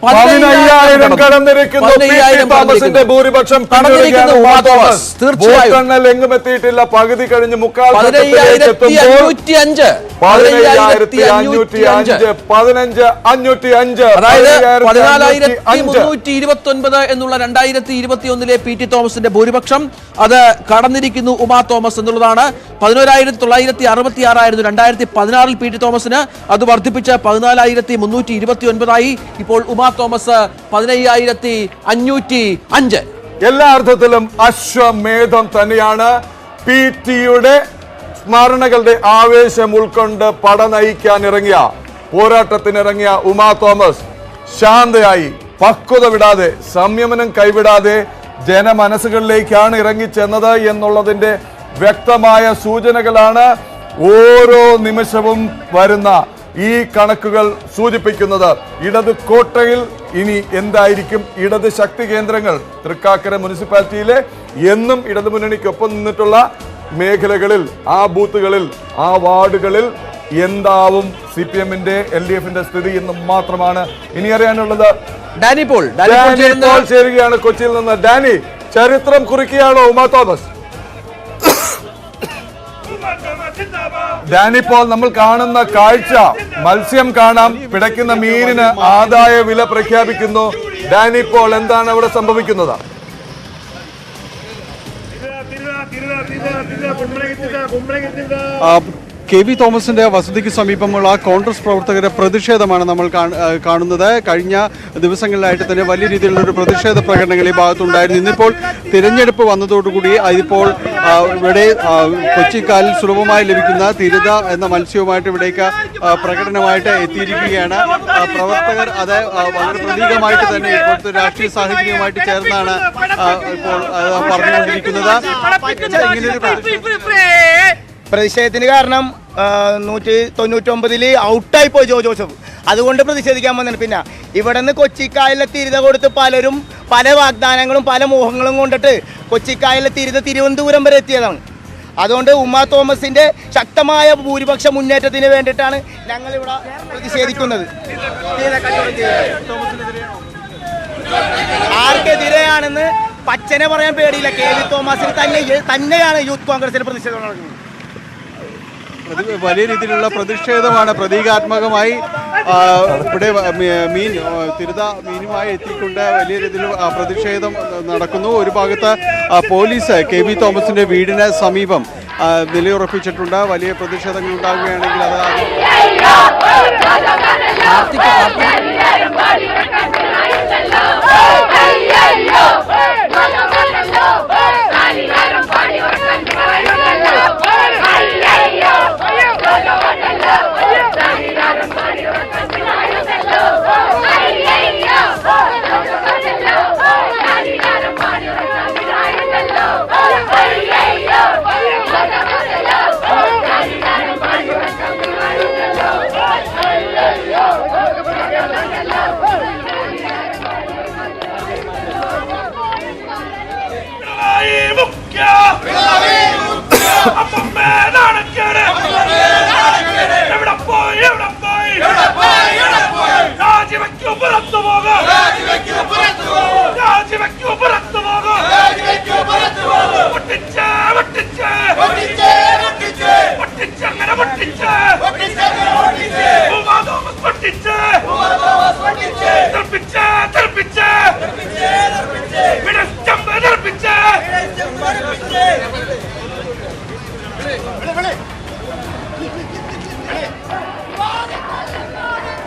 15,000 കടന്നിരിക്കുന്നു. തോമസിന്റെ ഭൂരിപക്ഷം തീർച്ചയായും എങ്ങുമെത്തിയിട്ടില്ല. പകുതി കഴിഞ്ഞ് മുക്കാൽ 15,505 അതായത് 14,329 എന്നുള്ള 2021 PT തോമസിന്റെ ഭൂരിപക്ഷം അത് കടന്നിരിക്കുന്നു ഉമാ തോമസ് എന്നുള്ളതാണ്. 11,966 ആയിരുന്നു 2016 PT തോമസിന്, അത് വർദ്ധിപ്പിച്ച് 14,329 ഇപ്പോൾ ഉമാ തോമസ് 15,505. എല്ലാ അർത്ഥത്തിലും അശ്വമേധം തന്നെയാണ്. PT-യുടെ സ്മരണകളുടെ ആവേശം ഉൾക്കൊണ്ട് പട നയിക്കാൻ ഇറങ്ങിയ, പോരാട്ടത്തിനിറങ്ങിയ ഉമാ തോമസ് ശാന്തയായി, പക്വത വിടാതെ, സംയമനം കൈവിടാതെ ജനമനസ്സുകളിലേക്കാണ് ഇറങ്ങിച്ചെന്നത് എന്നുള്ളതിന്റെ വ്യക്തമായ സൂചനകളാണ് ഓരോ നിമിഷവും വരുന്ന ഈ കണക്കുകൾ സൂചിപ്പിക്കുന്നത്. ഇടത് കോട്ടയിൽ ഇനി എന്തായിരിക്കും? ഇടത് ശക്തി കേന്ദ്രങ്ങൾ തൃക്കാക്കര മുനിസിപ്പാലിറ്റിയിലെ എന്നും ഇടതു മുന്നണിക്കൊപ്പം നിന്നിട്ടുള്ള മേഖലകളിൽ, ആ ബൂത്തുകളിൽ, ആ വാർഡുകളിൽ എന്താവും CPM-ന്റെ LDF-ന്റെ സ്ഥിതി എന്ന് മാത്രമാണ് ഇനി അറിയാനുള്ളത്. ഡാനി പോൾ ചേരുകയാണ് കൊച്ചിയിൽ നിന്ന്. ഡാനി, ചരിത്രം കുറിക്കുകയാണോ ഉമാ തോമസ്? ഡാനിപ്പോൾ നമ്മൾ കാണുന്ന കാഴ്ച, മത്സ്യം കാണാം, പിടയ്ക്കുന്ന മീനിന് ആദായ വില പ്രഖ്യാപിക്കുന്നു. ഡാനിപ്പോൾ എന്താണ് അവിടെ സംഭവിക്കുന്നത്? KV തോമസിന്റെ വസതിക്ക് സമീപമുള്ള കോൺഗ്രസ് പ്രവർത്തകരുടെ പ്രതിഷേധമാണ് നമ്മൾ കാണുന്നത്. കഴിഞ്ഞ ദിവസങ്ങളിലായിട്ട് തന്നെ വലിയ രീതിയിലുള്ള ഒരു പ്രതിഷേധ പ്രകടനങ്ങൾ ഈ ഭാഗത്തുണ്ടായിരുന്നു. ഇന്നിപ്പോൾ തിരഞ്ഞെടുപ്പ് വന്നതോടുകൂടി അതിപ്പോൾ ഇവിടെ കൊച്ചിക്കാലിൽ സുലഭമായി ലഭിക്കുന്ന തിരുത എന്ന മത്സ്യവുമായിട്ട് ഇവിടേക്ക് പ്രകടനമായിട്ട് എത്തിയിരിക്കുകയാണ് പ്രവർത്തകർ. അത് വളരെ പ്രതീകമായിട്ട് തന്നെ ഇപ്പോഴത്തെ രാഷ്ട്രീയ സാഹചര്യവുമായിട്ട് ചേർന്നാണ് ഇപ്പോൾ പറഞ്ഞുകൊണ്ടിരിക്കുന്നത്. പ്രതിഷേധത്തിന് കാരണം 199 ഔട്ടായി പോയി ജോസഫ്, അതുകൊണ്ട് പ്രതിഷേധിക്കാൻ വന്നിട്ട്. പിന്നെ ഇവിടെ നിന്ന് കൊച്ചിക്കായലിലെ തിരുത കൊടുത്ത് പലരും പല വാഗ്ദാനങ്ങളും പല മോഹങ്ങളും കൊണ്ടിട്ട് കൊച്ചിക്കായലിലെ തിരുത തിരുവനന്തപുരം വരെ എത്തിയതാണ്. അതുകൊണ്ട് ഉമാ തോമസിന്റെ ശക്തമായ ഭൂരിപക്ഷ മുന്നേറ്റത്തിന് വേണ്ടിയിട്ടാണ് ഞങ്ങൾ ഇവിടെ പ്രതിഷേധിക്കുന്നത്. ആർക്കെതിരെയാണെന്ന് പച്ചനെ പറയാൻ പേടിയില്ല. KV തോമസിന് തന്നെയാണ് യൂത്ത് കോൺഗ്രസിന്റെ പ്രതിഷേധം നടക്കുന്നത്. വലിയ രീതിയിലുള്ള പ്രതിഷേധമാണ്. പ്രതീകാത്മകമായി ഇവിടെ തിരുത മീനുമായി എത്തിക്കൊണ്ട് വലിയ രീതിയിൽ പ്രതിഷേധം നടക്കുന്നു. ഒരു ഭാഗത്ത് പോലീസ് KV തോമസിന്റെ വീടിന് സമീപം നിലയുറപ്പിച്ചിട്ടുണ്ട്. വലിയ പ്രതിഷേധങ്ങൾ ഉണ്ടാകുകയാണെങ്കിൽ അത് Vale.